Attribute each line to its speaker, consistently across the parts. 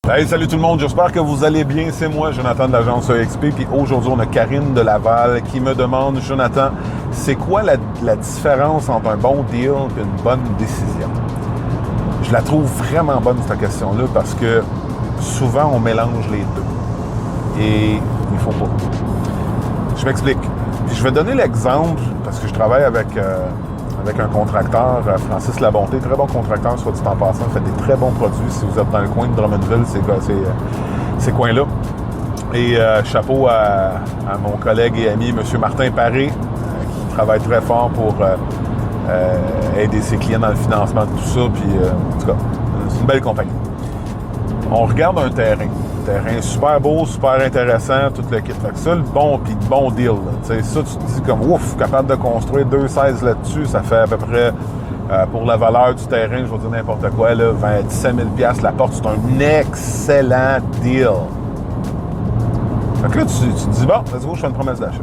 Speaker 1: Hey, salut tout le monde, j'espère que vous allez bien. C'est moi, Jonathan de l'agence EXP. Puis aujourd'hui, on a Karine de Laval qui me demande, Jonathan, c'est quoi la différence entre un bon deal et une bonne décision? Je la trouve vraiment bonne, cette question-là, parce que souvent, on mélange les deux. Et il faut pas. Je m'explique. Puis je vais donner l'exemple, parce que je travaille avec un contracteur, Francis Labonté, très bon contracteur, soit dit en passant, fait des très bons produits si vous êtes dans le coin de Drummondville, ces coins-là. Et chapeau à mon collègue et ami, M. Martin Paré, qui travaille très fort pour aider ses clients dans le financement de tout ça. Puis, en tout cas, c'est une belle compagnie. On regarde un terrain super beau, super intéressant, tout le kit. Fait que ça, le bon deal. Ça, tu te dis comme, ouf, capable de construire 2,16 là-dessus, ça fait à peu près, pour la valeur du terrain, je vais dire n'importe quoi, là, 17 000 la porte, c'est un excellent deal. Fait que là, tu te dis, bon, let's go, je fais une promesse d'achat.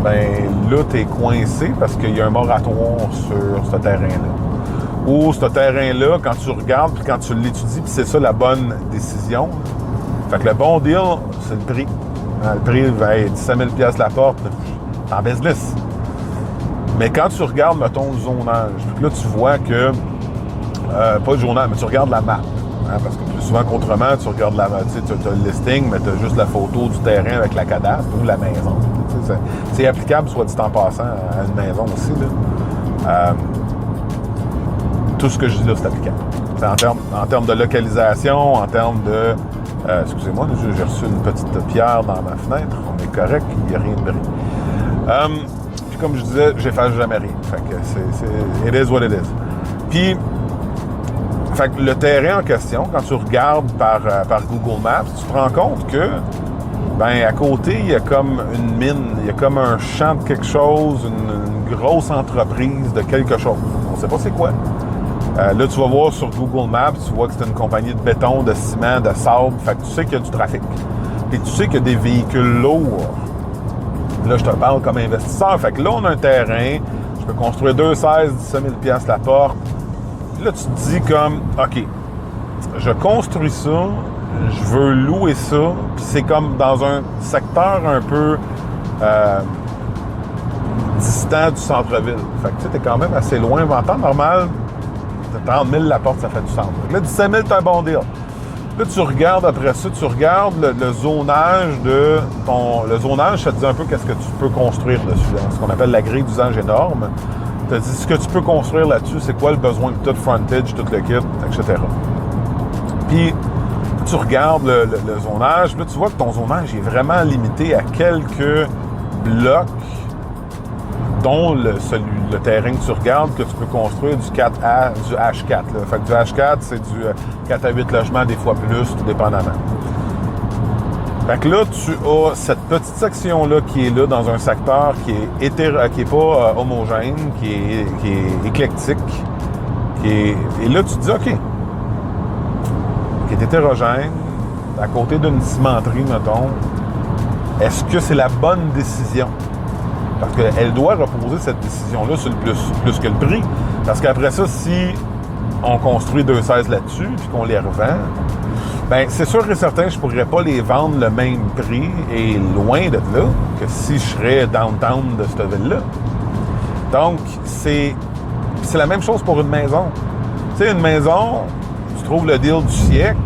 Speaker 1: Ben là, t'es coincé parce qu'il y a un moratoire sur ce terrain-là. Ou ce terrain-là, quand tu regardes, puis quand tu l'étudies, puis c'est ça la bonne décision. Fait que le bon deal, c'est le prix. Le prix, 17 000 la porte, t'es en business. Mais quand tu regardes, mettons, le zonage, puis là, tu vois que, pas le journal, mais tu regardes la map. Hein, parce que plus souvent qu'autrement, tu regardes la map, tu as le listing, mais tu as juste la photo du terrain avec la cadastre ou la maison. C'est applicable, soit dit en passant, à une maison aussi, là. Tout ce que je dis là, c'est applicable. C'est en termes de localisation, en termes de... excusez-moi, j'ai reçu une petite pierre dans ma fenêtre. On est correct, il n'y a rien de bris. Puis comme je disais, j'efface jamais rien. Fait que c'est... It is what it is. Puis, fait que le terrain en question, quand tu regardes par Google Maps, tu te rends compte que, ben à côté, il y a comme une mine, il y a comme un champ de quelque chose, une grosse entreprise de quelque chose. On ne sait pas c'est quoi. Là, tu vas voir sur Google Maps, tu vois que c'est une compagnie de béton, de ciment, de sable. Fait que tu sais qu'il y a du trafic. Puis tu sais qu'il y a des véhicules lourds. Là, je te parle comme investisseur. Fait que là, on a un terrain. Je peux construire 2,16, 17 000 la porte. Puis là, tu te dis comme, OK, je construis ça, je veux louer ça. Puis c'est comme dans un secteur un peu distant du centre-ville. Fait que tu sais, t'es quand même assez loin. Mais en temps normal, 30 000 la porte, ça fait du sens. Là, 17 000, c'est un bon deal. Là, tu regardes après ça, tu regardes le zonage de ton... Le zonage, ça te dit un peu qu'est-ce que tu peux construire dessus. Hein, ce qu'on appelle la grille d'usage énorme. Ça te dit ce que tu peux construire là-dessus, c'est quoi le besoin de tout frontage, tout le kit, etc. Puis, tu regardes le zonage, là, tu vois que ton zonage est vraiment limité à quelques blocs, dont le terrain que tu regardes, que tu peux construire du H4. Là. Fait que du H4, c'est du 4 à 8 logements, des fois plus, tout dépendamment. Fait que là, tu as cette petite section-là qui est là dans un secteur qui est pas homogène, qui est éclectique. Et là, tu te dis, OK, qui est hétérogène, à côté d'une cimenterie, mettons, est-ce que c'est la bonne décision? Parce qu'elle doit reposer cette décision-là sur le plus que le prix. Parce qu'après ça, si on construit 2,16 là-dessus puis qu'on les revend, bien, c'est sûr et certain que je ne pourrais pas les vendre le même prix et loin de là que si je serais downtown de cette ville-là. Donc, c'est la même chose pour une maison. Tu sais, une maison, tu trouves le deal du siècle,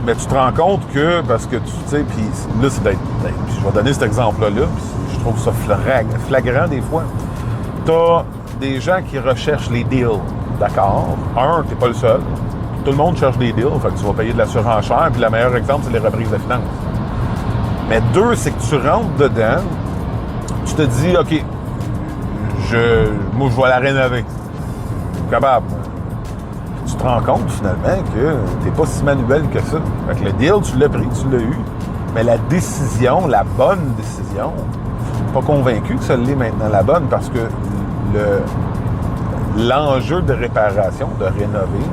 Speaker 1: mais tu te rends compte que, parce que tu sais, puis là, c'est d'être... Je vais donner cet exemple-là, puis je trouve ça flagrant des fois. Tu as des gens qui recherchent les deals, d'accord? Un, tu n'es pas le seul. Tout le monde cherche des deals, fait que tu vas payer de la surenchère, puis le meilleur exemple, c'est les reprises de finances. Mais deux, c'est que tu rentres dedans, tu te dis, OK, moi, je vais la rénover. Je suis capable. Tu te rends compte, finalement, que tu n'es pas si manuel que ça. Fait que le deal, tu l'as pris, tu l'as eu, mais la décision, la bonne décision, pas convaincu que ça l'est maintenant la bonne parce que l'enjeu de réparation, de rénover,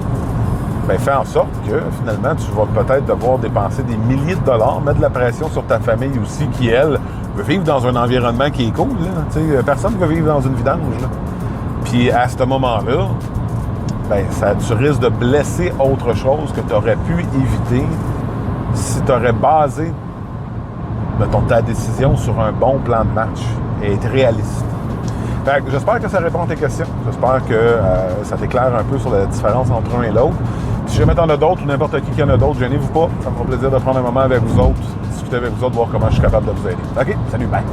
Speaker 1: bien, fait en sorte que finalement, tu vas peut-être devoir dépenser des milliers de dollars, mettre de la pression sur ta famille aussi qui, elle, veut vivre dans un environnement qui est cool. Là, personne ne veut vivre dans une vidange. Là. Puis à ce moment-là, ben, tu risques de blesser autre chose que tu aurais pu éviter si tu aurais basé, mettons, ta décision sur un bon plan de match et être réaliste. Fait que j'espère que ça répond à tes questions. J'espère que ça t'éclaire un peu sur la différence entre un et l'autre. Si jamais t'en as d'autres ou n'importe qui en a d'autres, gênez-vous pas. Ça me fera plaisir de prendre un moment avec vous autres, discuter avec vous autres, voir comment je suis capable de vous aider. OK? Salut, bye!